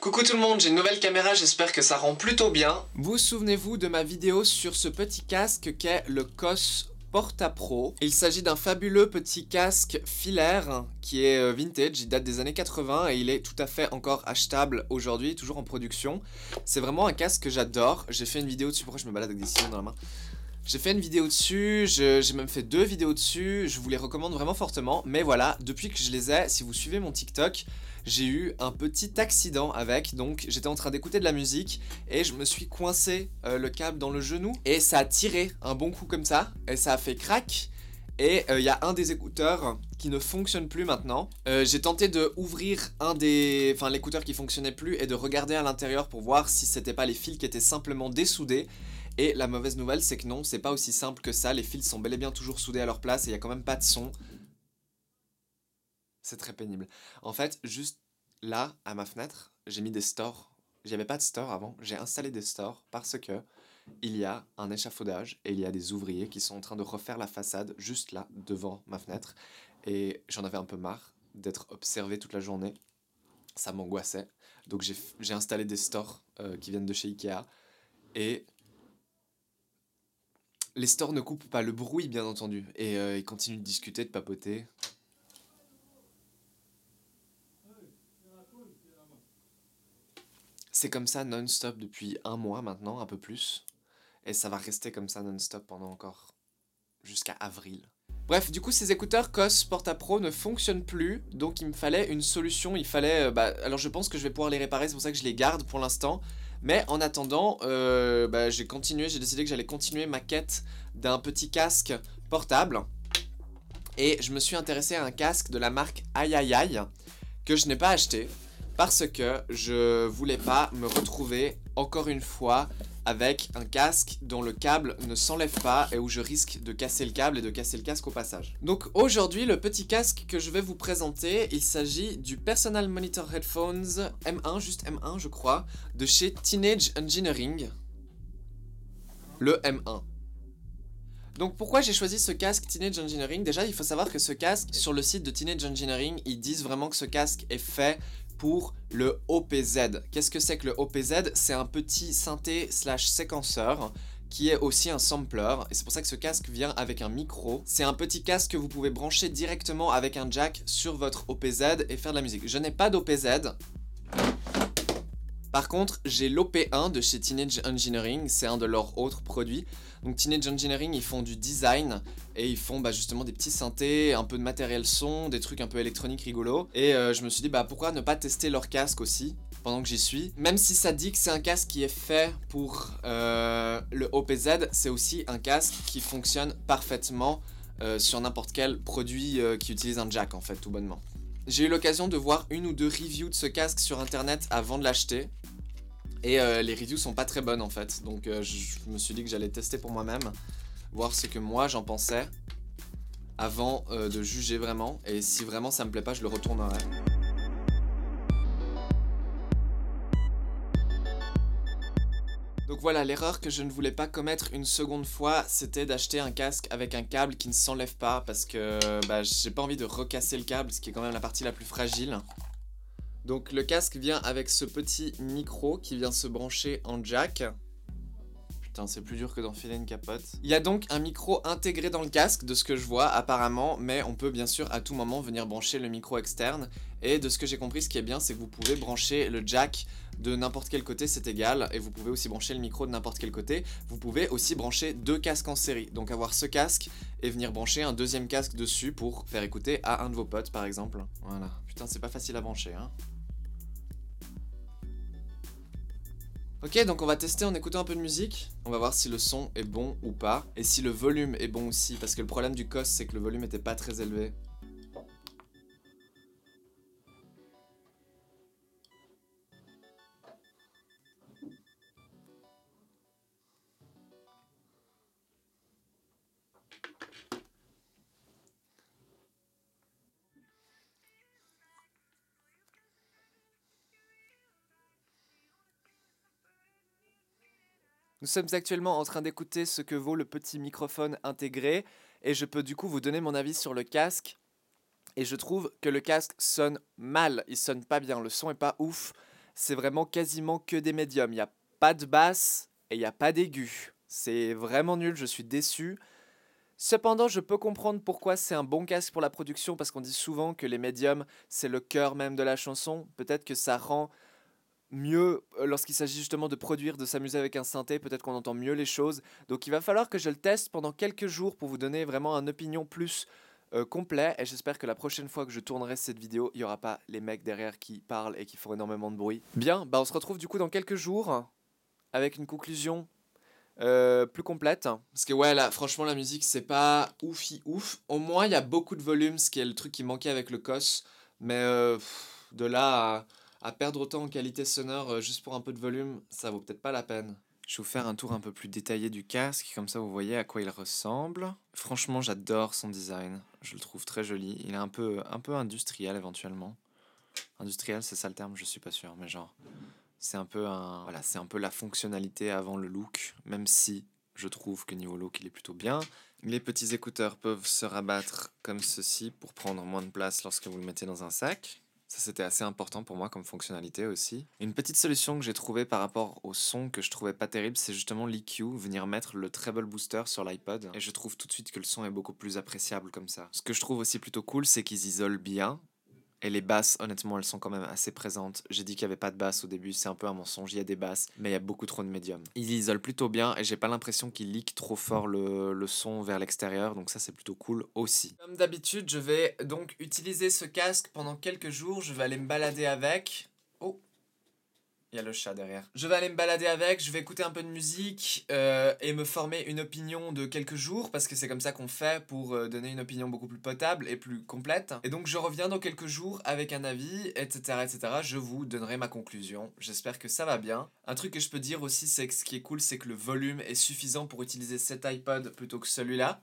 Coucou tout le monde, j'ai une nouvelle caméra, j'espère que ça rend plutôt bien. Vous souvenez-vous de ma vidéo sur ce petit casque qu'est le COS Porta Pro? Il s'agit d'un fabuleux petit casque filaire qui est vintage, il date des années 80 et il est tout à fait encore achetable aujourd'hui, toujours en production. C'est vraiment un casque que j'adore, j'ai fait une vidéo dessus, pourquoi je me balade avec des sillons dans la main? J'ai fait une vidéo dessus, j'ai même fait 2 vidéos dessus, je vous les recommande vraiment fortement. Mais voilà, depuis que je les ai, si vous suivez mon TikTok, j'ai eu un petit accident avec. Donc j'étais en train d'écouter de la musique et je me suis coincé le câble dans le genou. Et ça a tiré un bon coup comme ça, et ça a fait crack. Et il y a un des écouteurs qui ne fonctionne plus maintenant. J'ai tenté de ouvrir l'écouteur qui fonctionnait plus et de regarder à l'intérieur pour voir si c'était pas les fils qui étaient simplement dessoudés. Et la mauvaise nouvelle, c'est que non, c'est pas aussi simple que ça. Les fils sont bel et bien toujours soudés à leur place et il y a quand même pas de son. C'est très pénible. En fait, juste là, à ma fenêtre, j'ai mis des stores. J'avais pas de store avant. J'ai installé des stores parce que il y a un échafaudage et il y a des ouvriers qui sont en train de refaire la façade juste là, devant ma fenêtre. Et j'en avais un peu marre d'être observé toute la journée. Ça m'angoissait. Donc j'ai installé des stores qui viennent de chez Ikea. Et les stores ne coupent pas le bruit, bien entendu. Et ils continuent de discuter, de papoter. C'est comme ça non-stop depuis un mois maintenant, un peu plus. Et ça va rester comme ça non-stop pendant encore jusqu'à avril. Bref, du coup, ces écouteurs COS Porta Pro ne fonctionnent plus, donc il me fallait une solution. Il fallait, alors je pense que je vais pouvoir les réparer, c'est pour ça que je les garde pour l'instant. Mais en attendant, j'ai décidé que j'allais continuer ma quête d'un petit casque portable. Et je me suis intéressé à un casque de la marque Ai que je n'ai pas acheté parce que je voulais pas me retrouver encore une fois avec un casque dont le câble ne s'enlève pas et où je risque de casser le câble et de casser le casque au passage. Donc aujourd'hui, le petit casque que je vais vous présenter, il s'agit du Personal Monitor Headphones M1, juste M1 je crois, de chez Teenage Engineering. Le M1. Donc pourquoi j'ai choisi ce casque Teenage Engineering? Déjà, il faut savoir que ce casque, sur le site de Teenage Engineering, ils disent vraiment que ce casque est fait pour le OPZ. Qu'est-ce que c'est que le OPZ? C'est un petit synthé slash séquenceur qui est aussi un sampler, et c'est pour ça que ce casque vient avec un micro. C'est un petit casque que vous pouvez brancher directement avec un jack sur votre OPZ et faire de la musique. Je n'ai pas d'OPZ. Par contre, j'ai l'OP1 de chez Teenage Engineering, c'est un de leurs autres produits. Donc Teenage Engineering, ils font du design et ils font justement des petits synthés, un peu de matériel son, des trucs un peu électroniques rigolos. Et je me suis dit pourquoi ne pas tester leur casque aussi pendant que j'y suis. Même si ça dit que c'est un casque qui est fait pour le OPZ, c'est aussi un casque qui fonctionne parfaitement sur n'importe quel produit qui utilise un jack en fait, tout bonnement. J'ai eu l'occasion de voir une ou deux reviews de ce casque sur internet avant de l'acheter. Et les reviews sont pas très bonnes en fait. Donc je me suis dit que j'allais tester pour moi-même. Voir ce que moi j'en pensais. Avant de juger vraiment. Et si vraiment ça me plaît pas, je le retournerai. Donc voilà, l'erreur que je ne voulais pas commettre une seconde fois, c'était d'acheter un casque avec un câble qui ne s'enlève pas. Parce que j'ai pas envie de recasser le câble, ce qui est quand même la partie la plus fragile. Donc le casque vient avec ce petit micro qui vient se brancher en jack. Putain, c'est plus dur que d'enfiler une capote. Il y a donc un micro intégré dans le casque, de ce que je vois apparemment, mais on peut bien sûr à tout moment venir brancher le micro externe. Et de ce que j'ai compris, ce qui est bien, c'est que vous pouvez brancher le jack de n'importe quel côté, c'est égal. Et vous pouvez aussi brancher le micro de n'importe quel côté. Vous pouvez aussi brancher deux casques en série. Donc avoir ce casque et venir brancher un deuxième casque dessus pour faire écouter à un de vos potes par exemple. Voilà. Putain, c'est pas facile à brancher, hein. Ok, donc on va tester en écoutant un peu de musique. On va voir si le son est bon ou pas. Et si le volume est bon aussi. Parce que le problème du COS, c'est que le volume était pas très élevé. Nous sommes actuellement en train d'écouter ce que vaut le petit microphone intégré et je peux du coup vous donner mon avis sur le casque. Et je trouve que le casque sonne mal, il sonne pas bien, le son est pas ouf. c'est vraiment quasiment que des médiums. Il n'y a pas de basse et il n'y a pas d'aigu. C'est vraiment nul, je suis déçu. Cependant, je peux comprendre pourquoi c'est un bon casque pour la production, parce qu'on dit souvent que les médiums, c'est le cœur même de la chanson. Peut-être que ça rend mieux lorsqu'il s'agit justement de produire, de s'amuser avec un synthé, peut-être qu'on entend mieux les choses. Donc il va falloir que je le teste pendant quelques jours pour vous donner vraiment un opinion plus complet, et j'espère que la prochaine fois que je tournerai cette vidéo, il n'y aura pas les mecs derrière qui parlent et qui font énormément de bruit. Bien, bah on se retrouve du coup dans quelques jours avec une conclusion plus complète. Parce que ouais, là, franchement, la musique, c'est pas oufi ouf. Au moins, il y a beaucoup de volume, ce qui est le truc qui manquait avec le COS. Mais de là à perdre autant en qualité sonore juste pour un peu de volume, ça vaut peut-être pas la peine. Je vais vous faire un tour un peu plus détaillé du casque, comme ça vous voyez à quoi il ressemble. Franchement, j'adore son design. Je le trouve très joli. Il est un peu industriel éventuellement. Industriel, c'est ça le terme, je suis pas sûr, mais genre... C'est un peu voilà, c'est un peu la fonctionnalité avant le look, même si je trouve que niveau look il est plutôt bien. Les petits écouteurs peuvent se rabattre comme ceci pour prendre moins de place lorsque vous le mettez dans un sac. Ça c'était assez important pour moi comme fonctionnalité aussi. Une petite solution que j'ai trouvée par rapport au son que je trouvais pas terrible, c'est justement l'EQ, venir mettre le treble booster sur l'iPod. Et je trouve tout de suite que le son est beaucoup plus appréciable comme ça. Ce que je trouve aussi plutôt cool, c'est qu'ils isolent bien. Et les basses, honnêtement, elles sont quand même assez présentes. J'ai dit qu'il n'y avait pas de basse au début, c'est un peu un mensonge, il y a des basses, mais il y a beaucoup trop de médiums. Ils isolent plutôt bien et j'ai pas l'impression qu'ils leak trop fort le son vers l'extérieur, donc ça c'est plutôt cool aussi. Comme d'habitude, je vais donc utiliser ce casque pendant quelques jours, je vais aller me balader avec. Oh, il y a le chat derrière. Je vais aller me balader avec, je vais écouter un peu de musique et me former une opinion de quelques jours, parce que c'est comme ça qu'on fait pour donner une opinion beaucoup plus potable et plus complète. Et donc je reviens dans quelques jours avec un avis, etc. etc. Je vous donnerai ma conclusion. J'espère que ça va bien. Un truc que je peux dire aussi, c'est que ce qui est cool, c'est que le volume est suffisant pour utiliser cet iPod plutôt que celui-là.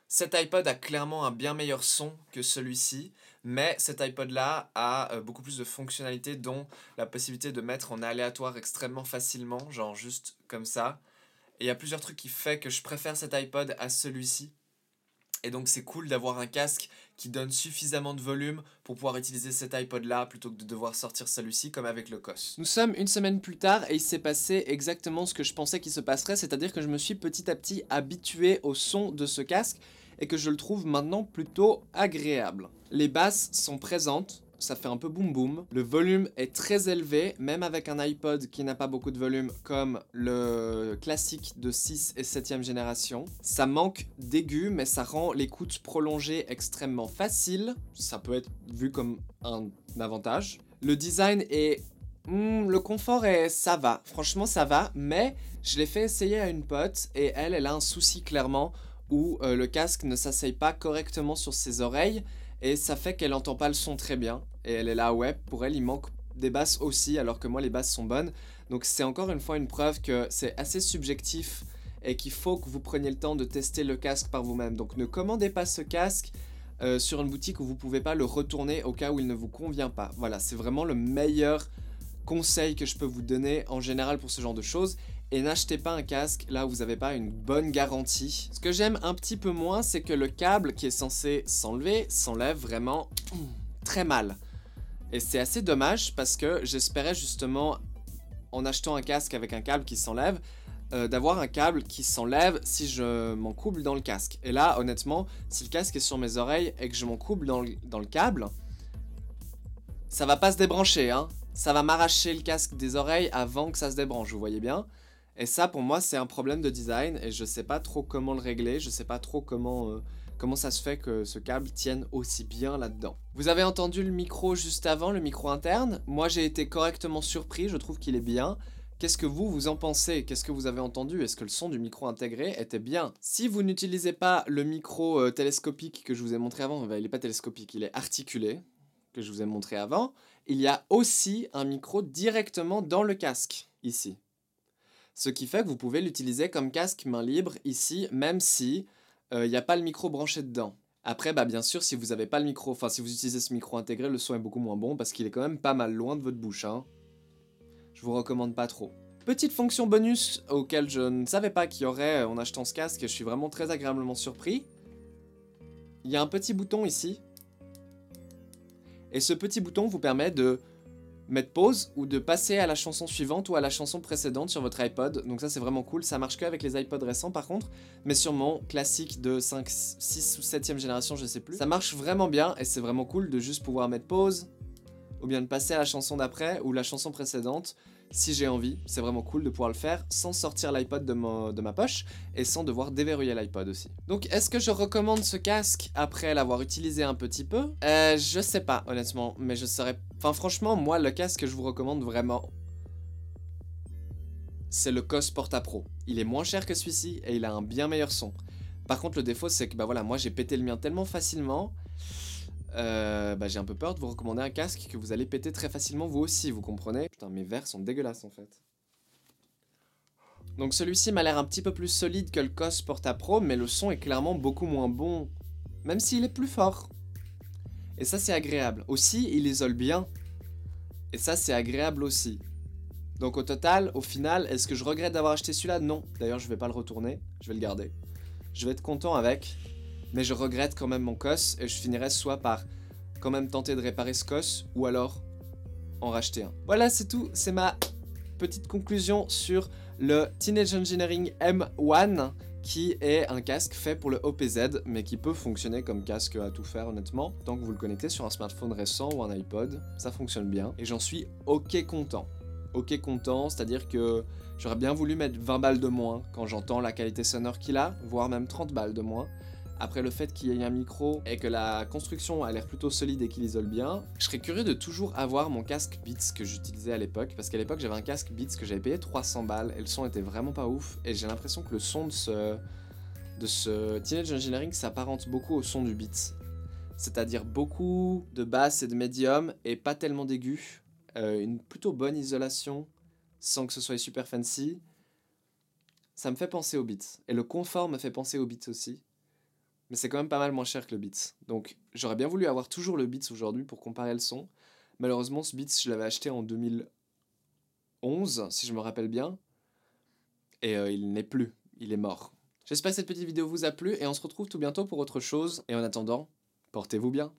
Cet iPod a clairement un bien meilleur son que celui-ci, mais cet iPod-là a beaucoup plus de fonctionnalités, dont la possibilité de mettre en aléatoire extrêmement facilement, genre juste comme ça. Et il y a plusieurs trucs qui font que je préfère cet iPod à celui-ci. Et donc c'est cool d'avoir un casque qui donne suffisamment de volume pour pouvoir utiliser cet iPod là plutôt que de devoir sortir celui-ci comme avec le COS. Nous sommes une semaine plus tard et il s'est passé exactement ce que je pensais qu'il se passerait, c'est-à-dire que je me suis petit à petit habitué au son de ce casque et que je le trouve maintenant plutôt agréable. Les basses sont présentes, ça fait un peu boum boum. Le volume est très élevé, même avec un iPod qui n'a pas beaucoup de volume comme le classique de 6 et 7e génération. Ça manque d'aigu, mais ça rend l'écoute prolongée extrêmement facile. Ça peut être vu comme un avantage. Le design est... le confort est... ça va, franchement ça va, mais je l'ai fait essayer à une pote et elle a un souci clairement où le casque ne s'asseye pas correctement sur ses oreilles. Et ça fait qu'elle entend pas le son très bien. Et elle est là, ouais, pour elle, il manque des basses aussi, alors que moi, les basses sont bonnes. Donc c'est encore une fois une preuve que c'est assez subjectif et qu'il faut que vous preniez le temps de tester le casque par vous-même. Donc ne commandez pas ce casque sur une boutique où vous pouvez pas le retourner au cas où il ne vous convient pas. Voilà, c'est vraiment le meilleur conseil que je peux vous donner en général pour ce genre de choses. Et n'achetez pas un casque là où vous n'avez pas une bonne garantie. Ce que j'aime un petit peu moins, c'est que le câble qui est censé s'enlever s'enlève vraiment très mal. Et c'est assez dommage parce que j'espérais justement, en achetant un casque avec un câble qui s'enlève, d'avoir un câble qui s'enlève si je m'en couple dans le casque. Et là, honnêtement, si le casque est sur mes oreilles et que je m'en couple dans le câble, ça va pas se débrancher, hein. Ça va m'arracher le casque des oreilles avant que ça se débranche, vous voyez bien. Et ça, pour moi, c'est un problème de design et je sais pas trop comment le régler, je sais pas trop comment ça se fait que ce câble tienne aussi bien là-dedans. Vous avez entendu le micro juste avant, le micro interne. Moi, j'ai été correctement surpris, je trouve qu'il est bien. Qu'est-ce que vous en pensez? Qu'est-ce que vous avez entendu? Est-ce que le son du micro intégré était bien? Si vous n'utilisez pas le micro télescopique que je vous ai montré avant, il n'est pas télescopique, il est articulé, que je vous ai montré avant, il y a aussi un micro directement dans le casque, ici. Ce qui fait que vous pouvez l'utiliser comme casque main libre ici, même si il n'y a pas le micro branché dedans. Après, bah bien sûr, si vous n'avez pas le micro, enfin si vous utilisez ce micro intégré, le son est beaucoup moins bon parce qu'il est quand même pas mal loin de votre bouche, hein. Je vous recommande pas trop. Petite fonction bonus auquel je ne savais pas qu'il y aurait en achetant ce casque, et je suis vraiment très agréablement surpris. Il y a un petit bouton ici. Et ce petit bouton vous permet de mettre pause ou de passer à la chanson suivante ou à la chanson précédente sur votre iPod. Donc ça c'est vraiment cool, ça marche qu'avec les iPods récents par contre, mais sur mon classique de 5, 6 ou 7ème génération, je sais plus. Ça marche vraiment bien et c'est vraiment cool de juste pouvoir mettre pause ou bien de passer à la chanson d'après ou la chanson précédente si j'ai envie. C'est vraiment cool de pouvoir le faire sans sortir l'iPod de ma poche et sans devoir déverrouiller l'iPod aussi. Donc est-ce que je recommande ce casque après l'avoir utilisé un petit peu? Je sais pas honnêtement, mais je serais... Enfin franchement, moi le casque que je vous recommande vraiment, c'est le Cos Porta Pro. Il est moins cher que celui-ci et il a un bien meilleur son. Par contre le défaut c'est que bah voilà, moi j'ai pété le mien tellement facilement... j'ai un peu peur de vous recommander un casque que vous allez péter très facilement vous aussi, vous comprenez? Putain, mes verres sont dégueulasses en fait. Donc celui-ci m'a l'air un petit peu plus solide que le Cos Porta Pro, mais le son est clairement beaucoup moins bon, même s'il est plus fort. Et ça c'est agréable. Aussi, il isole bien. Et ça c'est agréable aussi. Donc au total, au final, est-ce que je regrette d'avoir acheté celui-là? Non. D'ailleurs, je vais pas le retourner, je vais le garder. Je vais être content avec. Mais je regrette quand même mon Cos et je finirai soit par quand même tenter de réparer ce Cos ou alors en racheter un. Voilà, c'est tout. C'est ma petite conclusion sur le Teenage Engineering M1 qui est un casque fait pour le OPZ mais qui peut fonctionner comme casque à tout faire honnêtement. Tant que vous le connectez sur un smartphone récent ou un iPod, ça fonctionne bien et j'en suis ok content. Ok content, c'est-à-dire que j'aurais bien voulu mettre 20 balles de moins quand j'entends la qualité sonore qu'il a, voire même 30 balles de moins. Après le fait qu'il y ait un micro et que la construction a l'air plutôt solide et qu'il isole bien, je serais curieux de toujours avoir mon casque Beats que j'utilisais à l'époque, parce qu'à l'époque j'avais un casque Beats que j'avais payé 300 balles et le son était vraiment pas ouf, et j'ai l'impression que le son de ce Teenage Engineering s'apparente beaucoup au son du Beats. C'est-à-dire beaucoup de basse et de médium et pas tellement d'aigus, une plutôt bonne isolation sans que ce soit super fancy. Ça me fait penser au Beats, et le confort me fait penser au Beats aussi. Mais c'est quand même pas mal moins cher que le Beats. Donc j'aurais bien voulu avoir toujours le Beats aujourd'hui pour comparer le son. Malheureusement ce Beats je l'avais acheté en 2011 si je me rappelle bien. Et il n'est plus, il est mort. J'espère que cette petite vidéo vous a plu et on se retrouve tout bientôt pour autre chose. Et en attendant, portez-vous bien.